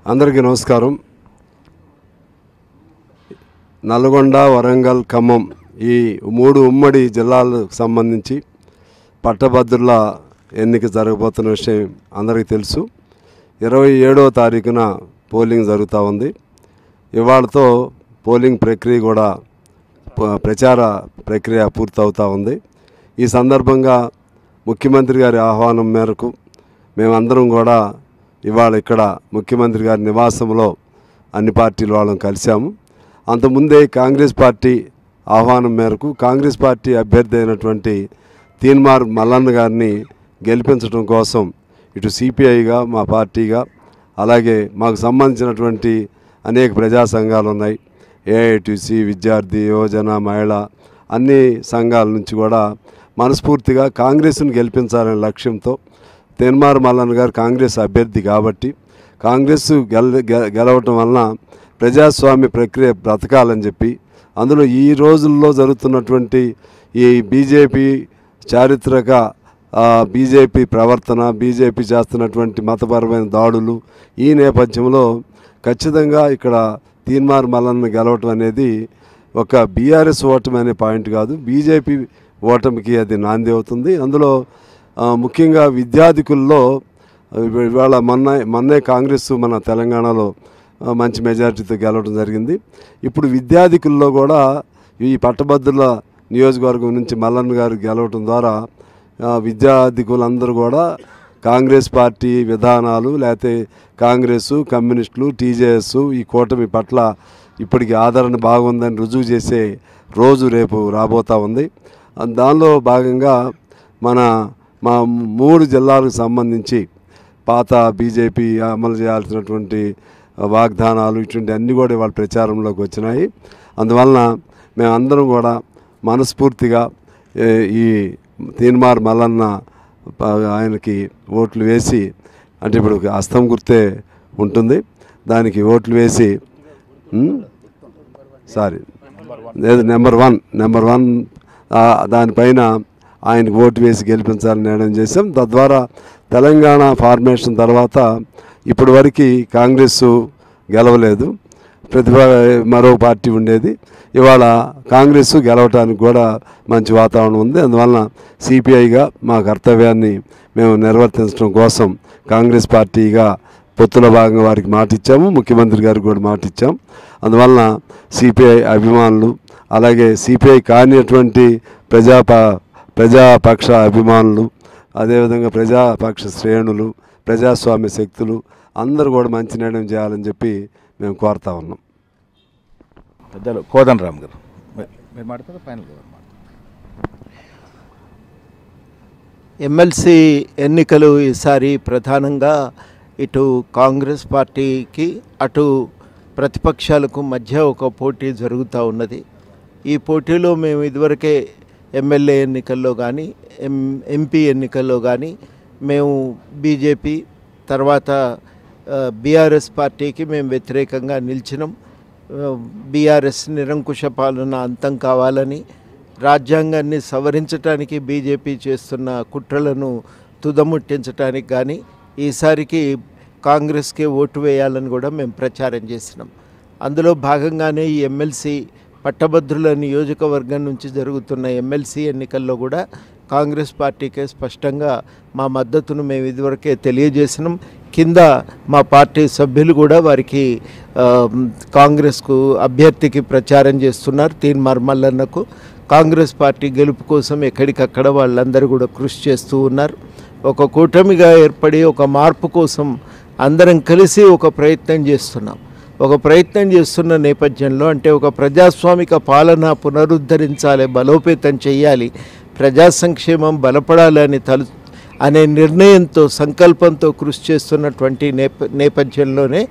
అందరికీ నమస్కారం. నల్గొండ, వరంగల్, ఖమ్మం ఈ 3 ఉమ్మడి జిల్లాలకు సంబంధించి పట్టభద్రుల ఎన్నిక జరగబోతున్న విషయం అందరికీ తెలుసు. 27వ తారీఖున పోలింగ్ జరుగుతూ ఉంది. ఇవాళతో పోలింగ్ ప్రక్రియ కూడా ప్రచార ప్రక్రియ పూర్తవుతూ ఉంది. ఈ సందర్భంగా ముఖ్యమంత్రి గారి ఆహ్వానం మేరకు మేమందరం కూడా ఇవాళ ఇక్కడ ముఖ్యమంత్రి గారి నివాసంలో అన్ని పార్టీల వాళ్ళం కలిసాము. అంతకుముందే కాంగ్రెస్ పార్టీ ఆహ్వానం మేరకు కాంగ్రెస్ పార్టీ అభ్యర్థి అయినటువంటి తీన్మార్ మల్లన్న గారిని గెలిపించడం కోసం ఇటు సిపిఐగా మా పార్టీగా అలాగే మాకు సంబంధించినటువంటి అనేక ప్రజా సంఘాలు ఉన్నాయి. ఏఐటీసీ, విద్యార్థి, యువజన, మహిళ అన్ని సంఘాల నుంచి కూడా మనస్ఫూర్తిగా కాంగ్రెస్ను గెలిపించాలనే లక్ష్యంతో తీన్మార్ మల్లన్న గారు కాంగ్రెస్ అభ్యర్థి కాబట్టి కాంగ్రెస్ గెలవటం వలన ప్రజాస్వామ్య ప్రక్రియ బ్రతకాలని చెప్పి అందులో ఈ రోజుల్లో జరుగుతున్నటువంటి ఈ బీజేపీ చారిత్రక బీజేపీ ప్రవర్తన, బీజేపీ చేస్తున్నటువంటి మతపరమైన దాడులు ఈ నేపథ్యంలో ఖచ్చితంగా ఇక్కడ తీన్మార్ మల్లన్న గెలవటం అనేది ఒక బీఆర్ఎస్ ఓటమి అనే పాయింట్ కాదు, బీజేపీ ఓటమికి అది నాంది అవుతుంది. అందులో ముఖ్యంగా విద్యార్థికుల్లో ఇవాళ మొన్నే కాంగ్రెస్ మన తెలంగాణలో మంచి మెజారిటీతో గెలవడం జరిగింది. ఇప్పుడు విద్యార్థికుల్లో కూడా ఈ పట్టభద్రుల నియోజకవర్గం నుంచి మల్లన్న గారు గెలవటం ద్వారా విద్యార్థికులందరూ కూడా కాంగ్రెస్ పార్టీ విధానాలు లేకపోతే కాంగ్రెసు, కమ్యూనిస్టులు, టీజేఎస్ ఈ కూటమి పట్ల ఇప్పటికి ఆదరణ బాగుందని రుజువు చేసే రోజు రేపు రాబోతూ ఉంది. దానిలో భాగంగా మా 3 జిల్లాలకు సంబంధించి పాత బీజేపీ అమలు చేయాల్సినటువంటి వాగ్దానాలు ఇటువంటి అన్నీ కూడా వాళ్ళ ప్రచారంలోకి వచ్చినాయి. అందువలన మేమందరం కూడా మనస్ఫూర్తిగా ఈ తీన్మార్ మల్లన్న ఆయనకి ఓట్లు వేసి, అంటే ఇప్పుడు హస్తం గుర్తే ఉంటుంది, దానికి ఓట్లు వేసి నెంబర్ వన్ దానిపైన ఆయనకు ఓటు వేసి గెలిపించాలని నిర్ణయం చేశాం. తద్వారా తెలంగాణ ఫార్మేషన్ తర్వాత ఇప్పటి వరకు కాంగ్రెస్ గెలవలేదు, మరో పార్టీ ఉండేది. ఇవాళ కాంగ్రెస్ గెలవటానికి కూడా మంచి వాతావరణం ఉంది. అందువలన సిపిఐగా మా కర్తవ్యాన్ని మేము నిర్వర్తించడం కోసం కాంగ్రెస్ పార్టీగా పొత్తుల భాగంగా వారికి మాట ఇచ్చాము, ముఖ్యమంత్రి గారికి కూడా మాట ఇచ్చాం. అందువలన సిపిఐ అభిమానులు అలాగే సిపిఐ కానిటువంటి ప్రజాపక్ష అభిమానులు అదేవిధంగా ప్రజాపక్ష శ్రేణులు, ప్రజాస్వామ్య శక్తులు అందరూ కూడా మంచి నిర్ణయం చేయాలని చెప్పి మేము కోరుతా ఉన్నాం. పెద్దలు కోదండరామ్ గారు మీరు మాట్లాడతారు ఫైనల్ గారు. ఎమ్మెల్సీ ఎన్నికలు ఈసారి ప్రధానంగా ఇటు కాంగ్రెస్ పార్టీకి అటు ప్రతిపక్షాలకు మధ్య ఒక పోటీ జరుగుతూ ఉన్నది. ఈ పోటీలో మేము ఇదివరకే ఎమ్మెల్యే ఎన్నికల్లో కానీ ఎంపీ ఎన్నికల్లో కానీ మేము బీజేపీ తర్వాత బీఆర్ఎస్ పార్టీకి మేము వ్యతిరేకంగా నిలిచినాం. బీఆర్ఎస్ నిరంకుశ పాలన అంతం కావాలని, రాజ్యాంగాన్ని సవరించడానికి బీజేపీ చేస్తున్న కుట్రలను తుదముట్టించడానికి కానీ ఈసారికి కాంగ్రెస్కే ఓటు వేయాలని కూడా మేము ప్రచారం చేసినాం. అందులో భాగంగానే ఈ ఎమ్మెల్సీ పట్టభద్రుల నియోజకవర్గం నుంచి జరుగుతున్న ఎమ్మెల్సీ ఎన్నికల్లో కూడా కాంగ్రెస్ పార్టీకే స్పష్టంగా మా మద్దతును మేము ఇదివరకే తెలియజేసినాం. కింద మా పార్టీ సభ్యులు కూడా వారికి కాంగ్రెస్కు అభ్యర్థికి ప్రచారం చేస్తున్నారు. తీన్మార్ మల్లన్నకు కాంగ్రెస్ పార్టీ గెలుపు కోసం ఎక్కడికక్కడ వాళ్ళందరూ కూడా కృషి చేస్తూ ఉన్నారు. ఒక కూటమిగా ఏర్పడి ఒక మార్పు కోసం అందరం కలిసి ఒక ప్రయత్నం చేస్తున్నాం. ఒక ప్రయత్నం చేస్తున్న నేపథ్యంలో అంటే ఒక ప్రజాస్వామిక పాలన పునరుద్ధరించాలి, బలోపేతం చేయాలి, ప్రజా సంక్షేమం బలపడాలి అనే నిర్ణయంతో సంకల్పంతో కృషి చేస్తున్నటువంటి నేపథ్యంలోనే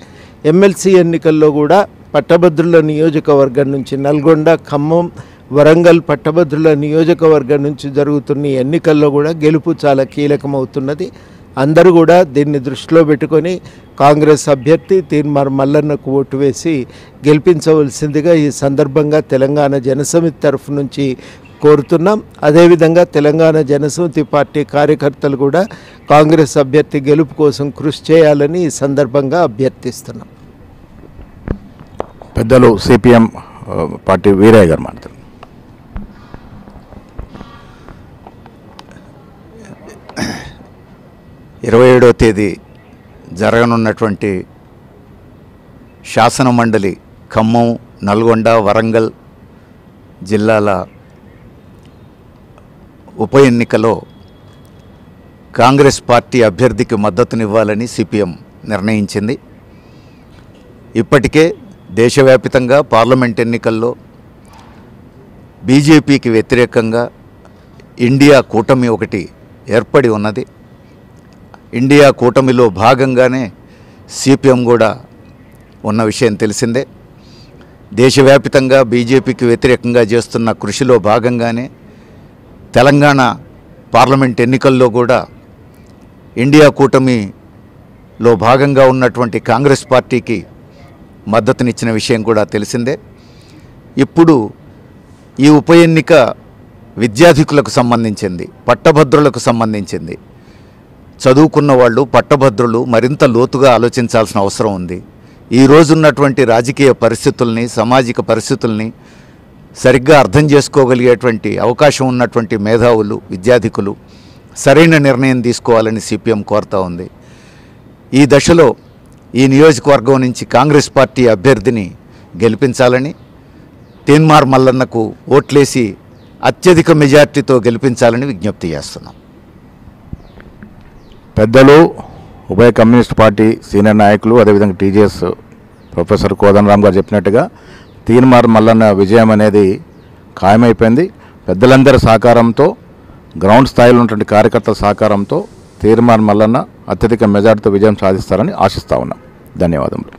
ఎమ్మెల్సీ ఎన్నికల్లో కూడా పట్టభద్రుల నియోజకవర్గం నుంచి నల్గొండ, ఖమ్మం, వరంగల్ పట్టభద్రుల నియోజకవర్గం నుంచి జరుగుతున్న ఎన్నికల్లో కూడా గెలుపు చాలా కీలకమవుతున్నది. అందరూ కూడా దీన్ని దృష్టిలో పెట్టుకొని కాంగ్రెస్ అభ్యర్థి తీన్మార్ మల్లన్నకు ఓటు వేసి గెలిపించవలసిందిగా ఈ సందర్భంగా తెలంగాణ జనసమితి తరఫు నుంచి కోరుతున్నాం. అదేవిధంగా తెలంగాణ జనసమితి పార్టీ కార్యకర్తలు కూడా కాంగ్రెస్ అభ్యర్థి గెలుపు కోసం కృషి చేయాలని ఈ సందర్భంగా అభ్యర్థిస్తున్నాం. పెద్దలు సిపిఎం పార్టీ వీరయ్య గారు మాట్లాడారు. 27వ తేదీ జరగనున్నటువంటి శాసన మండలి ఖమ్మం, నల్గొండ, వరంగల్ జిల్లాల ఉప ఎన్నికలో కాంగ్రెస్ పార్టీ అభ్యర్థికి మద్దతునివ్వాలని సిపిఎం నిర్ణయించింది. ఇప్పటికే దేశవ్యాప్తంగా పార్లమెంట్ ఎన్నికల్లో బీజేపీకి వ్యతిరేకంగా ఇండియా కూటమి ఒకటి ఏర్పడి ఉన్నది. ఇండియా కూటమిలో భాగంగానే సిపిఎం కూడా ఉన్న విషయం తెలిసిందే. దేశవ్యాప్తంగా బీజేపీకి వ్యతిరేకంగా చేస్తున్న కృషిలో భాగంగానే తెలంగాణ పార్లమెంట్ ఎన్నికల్లో కూడా ఇండియా కూటమిలో భాగంగా ఉన్నటువంటి కాంగ్రెస్ పార్టీకి మద్దతునిచ్చిన విషయం కూడా తెలిసిందే. ఇప్పుడు ఈ ఉప ఎన్నిక విద్యార్థికులకు సంబంధించింది, పట్టభద్రులకు సంబంధించింది. చదువుకున్న వాళ్ళు, పట్టభద్రులు మరింత లోతుగా ఆలోచించాల్సిన అవసరం ఉంది. ఈ రోజున్నటువంటి రాజకీయ పరిస్థితుల్ని, సామాజిక పరిస్థితుల్ని సరిగ్గా అర్థం చేసుకోగలిగేటువంటి అవకాశం ఉన్నటువంటి మేధావులు, విద్యార్థికులు సరైన నిర్ణయం తీసుకోవాలని సిపిఎం కోరుతూ ఉంది. ఈ దశలో ఈ నియోజకవర్గం నుంచి కాంగ్రెస్ పార్టీ అభ్యర్థిని గెలిపించాలని, తీన్మార్ మల్లన్నకు ఓట్లేసి అత్యధిక మెజార్టీతో గెలిపించాలని విజ్ఞప్తి చేస్తున్నాం. పెద్దలు ఉభయ కమ్యూనిస్ట్ పార్టీ సీనియర్ నాయకులు, అదేవిధంగా టీజేఎస్ ప్రొఫెసర్ కోదండరామ్ గారు చెప్పినట్టుగా తీన్మార్ మల్లన్న విజయం అనేది ఖాయమైపోయింది. పెద్దలందరి సహకారంతో, గ్రౌండ్ స్థాయిలో ఉన్నటువంటి కార్యకర్తల సహకారంతో తీన్మార్ మల్లన్న అత్యధిక మెజార్టీతో విజయం సాధిస్తారని ఆశిస్తా ఉన్నాం. ధన్యవాదములు.